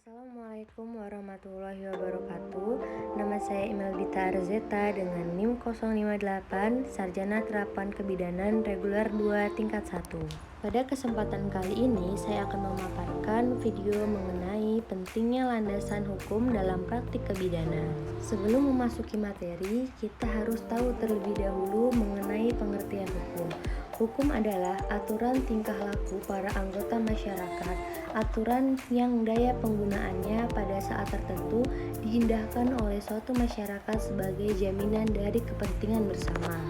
Assalamualaikum warahmatullahi wabarakatuh. Nama saya Imelda Arzeta dengan NIM 058, Sarjana Terapan Kebidanan Reguler 2 tingkat 1. Pada kesempatan kali ini saya akan memaparkan video mengenai pentingnya landasan hukum dalam praktik kebidanan. Sebelum memasuki materi, kita harus tahu terlebih dahulu mengenai pengertian hukum. Hukum adalah aturan tingkah laku para anggota masyarakat, aturan yang daya penggunaannya pada saat tertentu diindahkan oleh suatu masyarakat sebagai jaminan dari kepentingan bersama.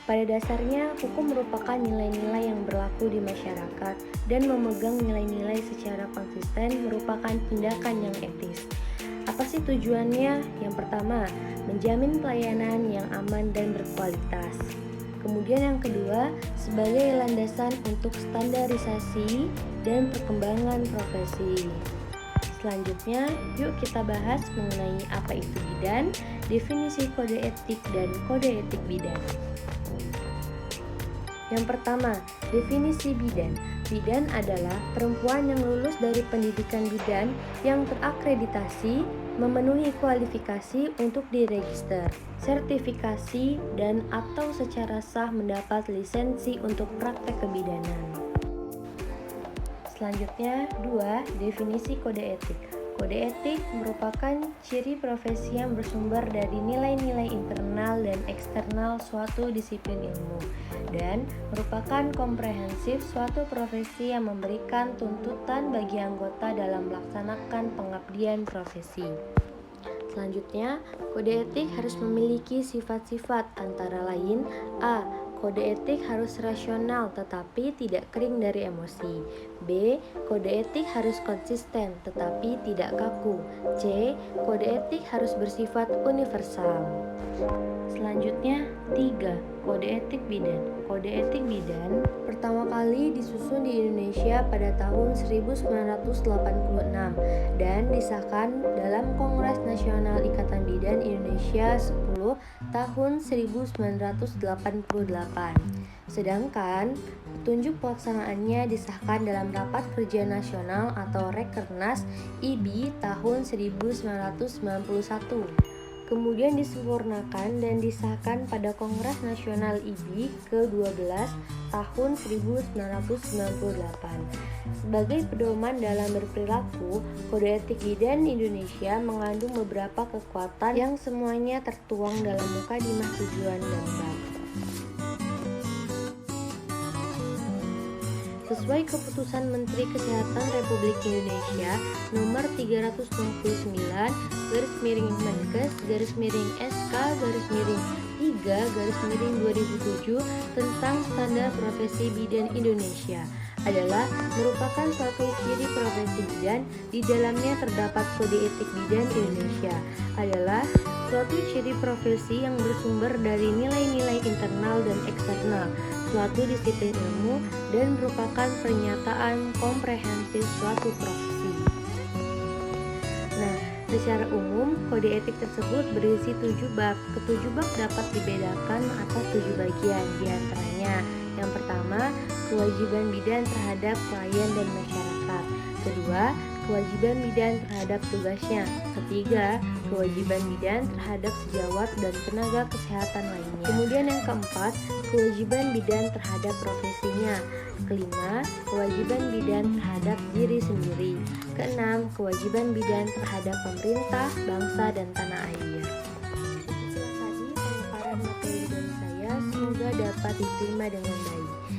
Pada dasarnya, hukum merupakan nilai-nilai yang berlaku di masyarakat dan memegang nilai-nilai secara konsisten merupakan tindakan yang etis. Apa sih tujuannya? Yang pertama, menjamin pelayanan yang aman dan berkualitas. Kemudian yang kedua, sebagai landasan untuk standarisasi dan perkembangan profesi. Selanjutnya, yuk kita bahas mengenai apa itu bidan, definisi kode etik dan kode etik bidan. Yang pertama, definisi bidan. Bidan adalah perempuan yang lulus dari pendidikan bidan yang terakreditasi, memenuhi kualifikasi untuk diregister, sertifikasi, dan atau secara sah mendapat lisensi untuk praktek kebidanan. Selanjutnya, 2. Definisi kode etik. Kode etik merupakan ciri profesi yang bersumber dari nilai-nilai internal dan eksternal suatu disiplin ilmu dan merupakan komprehensif suatu profesi yang memberikan tuntutan bagi anggota dalam melaksanakan pengabdian profesi. Selanjutnya, kode etik harus memiliki sifat-sifat antara lain: A. Kode etik harus rasional tetapi tidak kering dari emosi. B. Kode etik harus konsisten tetapi tidak kaku. C. Kode etik harus bersifat universal. Selanjutnya, 3. Kode etik bidan. Kode etik bidan pertama kali disusun di Indonesia pada tahun 1986 dan disahkan dalam Kongres Nasional Ikatan Bidan Indonesia 10 tahun 1988. Sedangkan petunjuk pelaksanaannya disahkan dalam Rapat Kerja Nasional atau Rekernas IBI tahun 1991. Kemudian disempurnakan dan disahkan pada Kongres Nasional IBI ke-12 tahun 1998. Sebagai pedoman dalam berperilaku, Kode Etik Bidan Indonesia mengandung beberapa kekuatan yang semuanya tertuang dalam mukadimah tujuan dan bab. Sesuai keputusan Menteri Kesehatan Republik Indonesia nomor 329/Menkes/SK/3/2007 tentang standar profesi bidan Indonesia adalah merupakan suatu ciri profesi bidan. Di dalamnya terdapat kode etik bidan Indonesia adalah suatu ciri profesi yang bersumber dari nilai-nilai internal dan eksternal suatu disiplin ilmu dan merupakan pernyataan komprehensif suatu profesi. Nah, secara umum kode etik tersebut berisi 7 bab. Ketujuh bab dapat dibedakan atas 7 bagian, diantaranya: yang pertama, kewajiban bidan terhadap klien dan masyarakat. Kedua, kewajiban bidan terhadap tugasnya. Ketiga, kewajiban bidan terhadap sejawat dan tenaga kesehatan lainnya. Kemudian yang keempat, kewajiban bidan terhadap profesinya. Kelima, kewajiban bidan terhadap diri sendiri. Keenam, kewajiban bidan terhadap pemerintah, bangsa, dan tanah air. Itulah tadi pemaparan materi dari saya, semoga dapat diterima dengan baik.